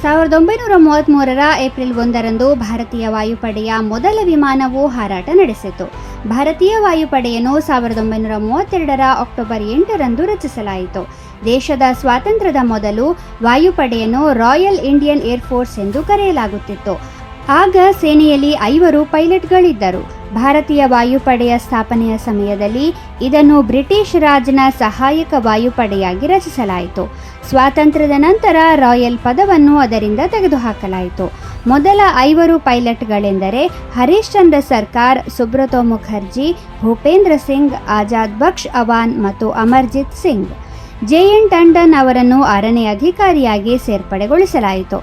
1933ರ April 1ರಂದು ಭಾರತೀಯ ವಾಯುಪಡೆಯ ಮೊದಲ ವಿಮಾನವು ಹಾರಾಟ ನಡೆಸಿತು. ಭಾರತೀಯ ವಾಯುಪಡೆಯನ್ನು 1932ರ ಅಕ್ಟೋಬರ್ 8ರಂದು ರಚಿಸಲಾಯಿತು. ದೇಶದ ಸ್ವಾತಂತ್ರ್ಯದ ಮೊದಲು ವಾಯುಪಡೆಯನ್ನು ರಾಯಲ್ ಇಂಡಿಯನ್ ಏರ್ಫೋರ್ಸ್ ಎಂದು ಕರೆಯಲಾಗುತ್ತಿತ್ತು. ಆಗ ಸೇನೆಯಲ್ಲಿ 5 ಪೈಲಟ್ಗಳಿದ್ದರು. ಭಾರತೀಯ ವಾಯುಪಡೆಯ ಸ್ಥಾಪನೆಯ ಸಮಯದಲ್ಲಿ ಇದನ್ನು ಬ್ರಿಟಿಷ್ ರಾಜನ ಸಹಾಯಕ ವಾಯುಪಡೆಯಾಗಿ ರಚಿಸಲಾಯಿತು. ಸ್ವಾತಂತ್ರ್ಯದ ನಂತರ ರಾಯಲ್ ಪದವನ್ನು ಅದರಿಂದ ತೆಗೆದುಹಾಕಲಾಯಿತು. ಮೊದಲ 5 ಪೈಲಟ್ಗಳೆಂದರೆ ಹರೀಶ್ ಚಂದ್ರ ಸರ್ಕಾರ್, ಸುಬ್ರತೋ ಮುಖರ್ಜಿ, ಭೂಪೇಂದ್ರ ಸಿಂಗ್, ಆಜಾದ್ ಬಕ್ಷ್ ಅವಾನ್ ಮತ್ತು ಅಮರ್ಜಿತ್ ಸಿಂಗ್. ಜೆಎನ್ ಟಂಡನ್ ಅವರನ್ನು 6ನೇ ಅಧಿಕಾರಿಯಾಗಿ ಸೇರ್ಪಡೆಗೊಳಿಸಲಾಯಿತು.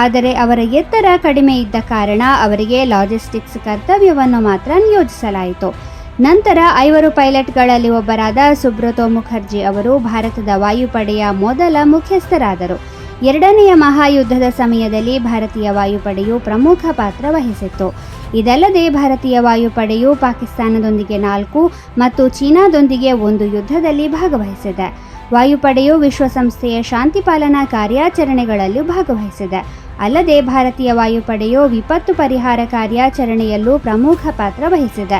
ಆದರೆ ಅವರ ಎತ್ತರ ಕಡಿಮೆ ಇದ್ದ ಕಾರಣ ಅವರಿಗೆ ಲಾಜಿಸ್ಟಿಕ್ಸ್ ಕರ್ತವ್ಯವನ್ನು ಮಾತ್ರ ನಿಯೋಜಿಸಲಾಯಿತು. ನಂತರ 5 ಪೈಲಟ್ಗಳಲ್ಲಿ ಒಬ್ಬರಾದ ಸುಬ್ರತೋ ಮುಖರ್ಜಿ ಅವರು ಭಾರತದ ವಾಯುಪಡೆಯ ಮೊದಲ ಮುಖ್ಯಸ್ಥರಾದರು. 2ನೇ ಮಹಾಯುದ್ಧದ ಸಮಯದಲ್ಲಿ ಭಾರತೀಯ ವಾಯುಪಡೆಯು ಪ್ರಮುಖ ಪಾತ್ರ ವಹಿಸಿತ್ತು. ಇದಲ್ಲದೆ ಭಾರತೀಯ ವಾಯುಪಡೆಯು ಪಾಕಿಸ್ತಾನದೊಂದಿಗೆ 4 ಮತ್ತು ಚೀನಾದೊಂದಿಗೆ 1 ಯುದ್ಧದಲ್ಲಿ ಭಾಗವಹಿಸಿದೆ. ವಾಯುಪಡೆಯು ವಿಶ್ವಸಂಸ್ಥೆಯ ಶಾಂತಿ ಪಾಲನಾ ಕಾರ್ಯಾಚರಣೆಗಳಲ್ಲಿ ಭಾಗವಹಿಸಿದೆ. ಅಲ್ಲದೆ ಭಾರತೀಯ ವಾಯುಪಡೆಯು ವಿಪತ್ತು ಪರಿಹಾರ ಕಾರ್ಯಾಚರಣೆಯಲ್ಲೂ ಪ್ರಮುಖ ಪಾತ್ರ ವಹಿಸಿದೆ.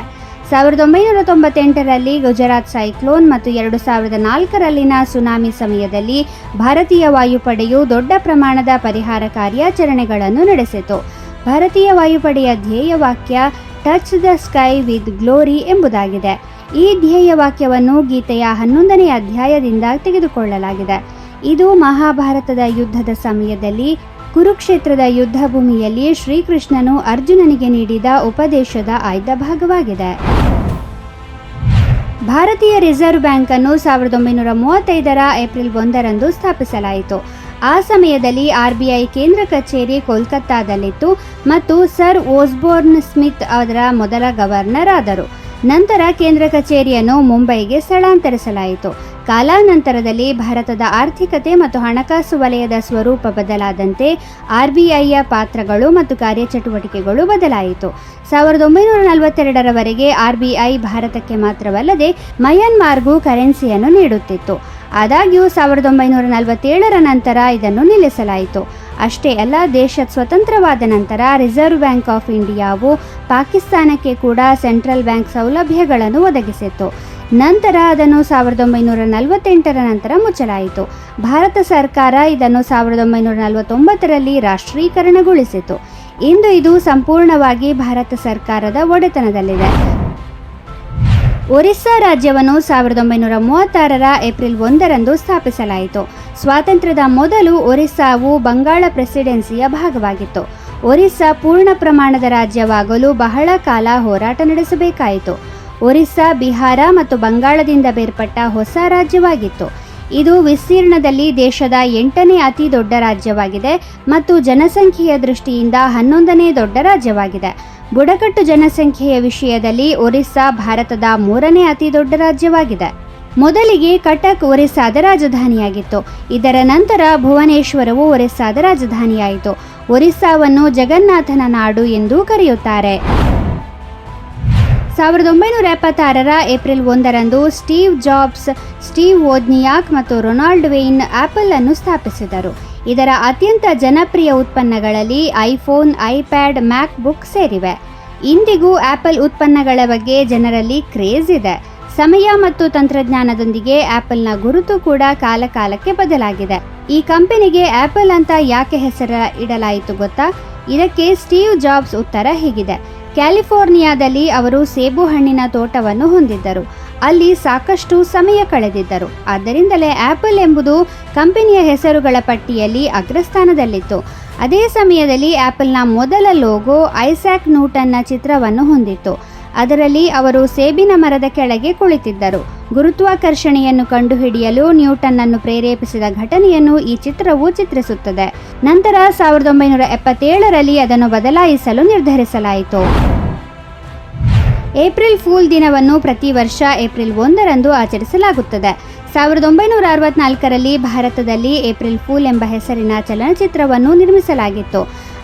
1998ರಲ್ಲಿ ಗುಜರಾತ್ ಸೈಕ್ಲೋನ್ ಮತ್ತು 2004ರಲ್ಲಿನ ಸುನಾಮಿ ಸಮಯದಲ್ಲಿ ಭಾರತೀಯ ವಾಯುಪಡೆಯು ದೊಡ್ಡ ಪ್ರಮಾಣದ ಪರಿಹಾರ ಕಾರ್ಯಾಚರಣೆಗಳನ್ನು ನಡೆಸಿತು. ಭಾರತೀಯ ವಾಯುಪಡೆಯ ಧ್ಯೇಯವಾಕ್ಯ touch the sky with glory ಎಂಬುದಾಗಿದೆ. ಈ ಧ್ಯೇಯವಾಕ್ಯವನ್ನು ಗೀತೆಯ 11ನೇ ಅಧ್ಯಾಯದಿಂದ ತೆಗೆದುಕೊಳ್ಳಲಾಗಿದೆ. ಇದು ಮಹಾಭಾರತದ ಯುದ್ಧದ ಸಮಯದಲ್ಲಿ ಕುರುಕ್ಷೇತ್ರದ ಯುದ್ಧ ಭೂಮಿಯಲ್ಲಿ ಶ್ರೀಕೃಷ್ಣನು ಅರ್ಜುನನಿಗೆ ನೀಡಿದ ಉಪದೇಶದ ಆಯ್ದ ಭಾಗವಾಗಿದೆ. ಭಾರತೀಯ ರಿಸರ್ವ್ ಬ್ಯಾಂಕ್ ಅನ್ನು 1935ರ ಏಪ್ರಿಲ್ 1ರಂದು ಸ್ಥಾಪಿಸಲಾಯಿತು. ಆ ಸಮಯದಲ್ಲಿ RBI ಕೇಂದ್ರ ಕಚೇರಿ ಕೋಲ್ಕತ್ತಾದಲ್ಲಿತ್ತು ಮತ್ತು ಸರ್ ಓಸ್ಬೋರ್ನ್ ಸ್ಮಿತ್ ಅದರ ಮೊದಲ ಗವರ್ನರ್ ಆದರು. ನಂತರ ಕೇಂದ್ರ ಕಚೇರಿಯನ್ನು ಮುಂಬೈಗೆ ಸ್ಥಳಾಂತರಿಸಲಾಯಿತು. ಕಾಲಾನಂತರದಲ್ಲಿ ಭಾರತದ ಆರ್ಥಿಕತೆ ಮತ್ತು ಹಣಕಾಸು ವಲಯದ ಸ್ವರೂಪ ಬದಲಾದಂತೆ RBIಯ ಪಾತ್ರಗಳು ಮತ್ತು ಕಾರ್ಯಚಟುವಟಿಕೆಗಳು ಬದಲಾಯಿತು. 1942ರವರೆಗೆ RBI ಭಾರತಕ್ಕೆ ಮಾತ್ರವಲ್ಲದೆ ಮಯನ್ಮಾರ್ಗೂ ಕರೆನ್ಸಿಯನ್ನು ನೀಡುತ್ತಿತ್ತು. ಆದಾಗ್ಯೂ 1947ರ ನಂತರ ಇದನ್ನು ನಿಲ್ಲಿಸಲಾಯಿತು. ಅಷ್ಟೇ ಅಲ್ಲ, ದೇಶ ಸ್ವತಂತ್ರವಾದ ನಂತರ ರಿಸರ್ವ್ ಬ್ಯಾಂಕ್ ಆಫ್ ಇಂಡಿಯಾವು ಪಾಕಿಸ್ತಾನಕ್ಕೆ ಕೂಡ ಸೆಂಟ್ರಲ್ ಬ್ಯಾಂಕ್ ಸೌಲಭ್ಯಗಳನ್ನು ಒದಗಿಸಿತ್ತು. ನಂತರ ಅದನ್ನು 1948ರ ನಂತರ ಮುಚ್ಚಲಾಯಿತು. ಭಾರತ ಸರ್ಕಾರ ಇದನ್ನು 1949ರಲ್ಲಿ ರಾಷ್ಟ್ರೀಕರಣಗೊಳಿಸಿತು. ಇಂದು ಇದು ಸಂಪೂರ್ಣವಾಗಿ ಭಾರತ ಸರ್ಕಾರದ ಒಡೆತನದಲ್ಲಿದೆ. ಒರಿಸ್ಸಾ ರಾಜ್ಯವನ್ನು 1936ರ ಏಪ್ರಿಲ್ 1ರಂದು ಸ್ಥಾಪಿಸಲಾಯಿತು. ಸ್ವಾತಂತ್ರ್ಯದ ಮೊದಲು ಒರಿಸ್ಸಾವು ಬಂಗಾಳ ಪ್ರೆಸಿಡೆನ್ಸಿಯ ಭಾಗವಾಗಿತ್ತು. ಒರಿಸ್ಸಾ ಪೂರ್ಣ ಪ್ರಮಾಣದ ರಾಜ್ಯವಾಗಲು ಬಹಳ ಕಾಲ ಹೋರಾಟ ನಡೆಸಬೇಕಾಯಿತು. ಒರಿಸ್ಸಾ ಬಿಹಾರ ಮತ್ತು ಬಂಗಾಳದಿಂದ ಬೇರ್ಪಟ್ಟ ಹೊಸ ರಾಜ್ಯವಾಗಿತ್ತು. ಇದು ವಿಸ್ತೀರ್ಣದಲ್ಲಿ ದೇಶದ 8ನೇ ಅತಿ ದೊಡ್ಡ ರಾಜ್ಯವಾಗಿದೆ ಮತ್ತು ಜನಸಂಖ್ಯೆಯ ದೃಷ್ಟಿಯಿಂದ 11ನೇ ದೊಡ್ಡ ರಾಜ್ಯವಾಗಿದೆ. ಬುಡಕಟ್ಟು ಜನಸಂಖ್ಯೆಯ ವಿಷಯದಲ್ಲಿ ಒರಿಸ್ಸಾ ಭಾರತದ 3ನೇ ಅತಿ ದೊಡ್ಡ ರಾಜ್ಯವಾಗಿದೆ. ಮೊದಲಿಗೆ ಕಟಕ್ ಒರಿಸ್ಸಾದ ರಾಜಧಾನಿಯಾಗಿತ್ತು. ಇದರ ನಂತರ ಭುವನೇಶ್ವರವು ಒರಿಸ್ಸಾದ ರಾಜಧಾನಿಯಾಯಿತು. ಒರಿಸ್ಸಾವನ್ನು ಜಗನ್ನಾಥನ ನಾಡು ಎಂದೂ ಕರೆಯುತ್ತಾರೆ. 1976ರ ಏಪ್ರಿಲ್ 1ರಂದು ಸ್ಟೀವ್ ಜಾಬ್ಸ್, ಸ್ಟೀವ್ ವೋಜ್ನಿಯಾಕ್ ಮತ್ತು ರೊನಾಲ್ಡ್ ವೇಯ್ನ್ ಆಪಲ್ ಅನ್ನು ಸ್ಥಾಪಿಸಿದರು. ಇದರ ಅತ್ಯಂತ ಜನಪ್ರಿಯ ಉತ್ಪನ್ನಗಳಲ್ಲಿ ಐಫೋನ್, ಐಪ್ಯಾಡ್, ಮ್ಯಾಕ್ ಬುಕ್ ಸೇರಿವೆ. ಇಂದಿಗೂ ಆಪಲ್ ಉತ್ಪನ್ನಗಳ ಬಗ್ಗೆ ಜನರಲ್ಲಿ ಕ್ರೇಜ್ ಇದೆ. ಸಮಯ ಮತ್ತು ತಂತ್ರಜ್ಞಾನದೊಂದಿಗೆ ಆಪಲ್ನ ಗುರುತು ಕೂಡ ಕಾಲಕಾಲಕ್ಕೆ ಬದಲಾಗಿದೆ. ಈ ಕಂಪನಿಗೆ ಆಪಲ್ ಅಂತ ಯಾಕೆ ಹೆಸರು ಇಡಲಾಯಿತು ಗೊತ್ತಾ? ಇದಕ್ಕೆ ಸ್ಟೀವ್ ಜಾಬ್ಸ್ ಉತ್ತರ ಹೀಗಿದೆ. ಕ್ಯಾಲಿಫೋರ್ನಿಯಾದಲ್ಲಿ ಅವರು ಸೇಬು ಹಣ್ಣಿನ ತೋಟವನ್ನು ಹೊಂದಿದ್ದರು. ಅಲ್ಲಿ ಸಾಕಷ್ಟು ಸಮಯ ಕಳೆದಿದ್ದರು. ಆದ್ದರಿಂದಲೇ ಆಪಲ್ ಎಂಬುದು ಕಂಪನಿಯ ಹೆಸರುಗಳ ಪಟ್ಟಿಯಲ್ಲಿ ಅಗ್ರಸ್ಥಾನದಲ್ಲಿತ್ತು. ಅದೇ ಸಮಯದಲ್ಲಿ ಆಪಲ್ನ ಮೊದಲ ಲೋಗೋ ಐಸಾಕ್ ನ್ಯೂಟನ್ನ ಚಿತ್ರವನ್ನು ಹೊಂದಿತ್ತು. ಅದರಲ್ಲಿ ಅವರು ಸೇಬಿನ ಮರದ ಕೆಳಗೆ ಕುಳಿತಿದ್ದರು. ಗುರುತ್ವಾಕರ್ಷಣೆಯನ್ನು ಕಂಡುಹಿಡಿಯಲು ನ್ಯೂಟನ್ನನ್ನು ಪ್ರೇರೇಪಿಸಿದ ಘಟನೆಯನ್ನು ಈ ಚಿತ್ರವು ಚಿತ್ರಿಸುತ್ತದೆ. ನಂತರ 1977ರಲ್ಲಿ ಅದನ್ನು ಬದಲಾಯಿಸಲು ನಿರ್ಧರಿಸಲಾಯಿತು. ಏಪ್ರಿಲ್ ಫೂಲ್ ದಿನವನ್ನು ಪ್ರತಿ ವರ್ಷ ಏಪ್ರಿಲ್ 1ರಂದು ಆಚರಿಸಲಾಗುತ್ತದೆ. 1964ರಲ್ಲಿ ಭಾರತದಲ್ಲಿ ಏಪ್ರಿಲ್ ಫೂಲ್ ಎಂಬ ಹೆಸರಿನ ಚಲನಚಿತ್ರವನ್ನು ನಿರ್ಮಿಸಲಾಗಿತ್ತು.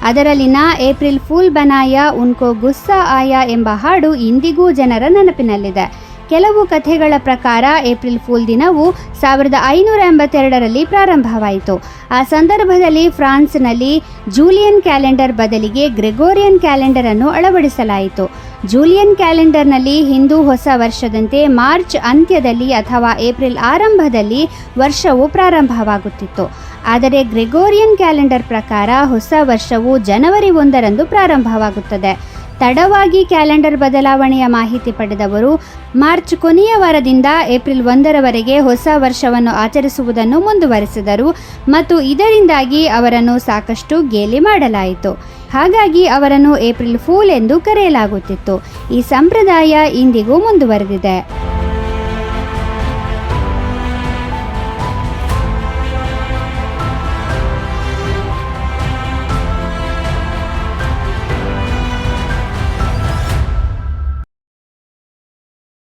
ಅದರಲ್ಲಿನ ಏಪ್ರಿಲ್ ಫೂಲ್ ಬನಾಯ ಉನ್ಕೋ ಗುಸ್ಸಾ ಆಯಾ ಎಂಬ ಹಾಡು ಇಂದಿಗೂ ಜನರ ನೆನಪಿನಲ್ಲಿದೆ. ಕೆಲವು ಕಥೆಗಳ ಪ್ರಕಾರ ಏಪ್ರಿಲ್ ಫೂಲ್ ದಿನವು 1582ರಲ್ಲಿ ಪ್ರಾರಂಭವಾಯಿತು. ಆ ಸಂದರ್ಭದಲ್ಲಿ ಫ್ರಾನ್ಸ್ನಲ್ಲಿ ಜೂಲಿಯನ್ ಕ್ಯಾಲೆಂಡರ್ ಬದಲಿಗೆ ಗ್ರೆಗೋರಿಯನ್ ಕ್ಯಾಲೆಂಡರ್ ಅನ್ನು ಅಳವಡಿಸಲಾಯಿತು. ಜೂಲಿಯನ್ ಕ್ಯಾಲೆಂಡರ್ನಲ್ಲಿ ಹಿಂದೂ ಹೊಸ ವರ್ಷದಂತೆ ಮಾರ್ಚ್ ಅಂತ್ಯದಲ್ಲಿ ಅಥವಾ ಏಪ್ರಿಲ್ ಆರಂಭದಲ್ಲಿ ವರ್ಷವು ಪ್ರಾರಂಭವಾಗುತ್ತಿತ್ತು. ಆದರೆ ಗ್ರೆಗೋರಿಯನ್ ಕ್ಯಾಲೆಂಡರ್ ಪ್ರಕಾರ ಹೊಸ ವರ್ಷವು ಜನವರಿ 1ರಂದು ಪ್ರಾರಂಭವಾಗುತ್ತದೆ. ತಡವಾಗಿ ಕ್ಯಾಲೆಂಡರ್ ಬದಲಾವಣೆಯ ಮಾಹಿತಿ ಪಡೆದವರು ಮಾರ್ಚ್ ಕೊನೆಯ ವಾರದಿಂದ ಏಪ್ರಿಲ್ 1ರವರೆಗೆ ಹೊಸ ವರ್ಷವನ್ನು ಆಚರಿಸುವುದನ್ನು ಮುಂದುವರೆಸಿದರು ಮತ್ತು ಇದರಿಂದಾಗಿ ಅವರನ್ನು ಸಾಕಷ್ಟು ಗೇಲಿ ಮಾಡಲಾಯಿತು. ಹಾಗಾಗಿ ಅವರನ್ನು ಏಪ್ರಿಲ್ ಫೂಲ್ ಎಂದು ಕರೆಯಲಾಗುತ್ತಿತ್ತು. ಈ ಸಂಪ್ರದಾಯ ಇಂದಿಗೂ ಮುಂದುವರೆದಿದೆ.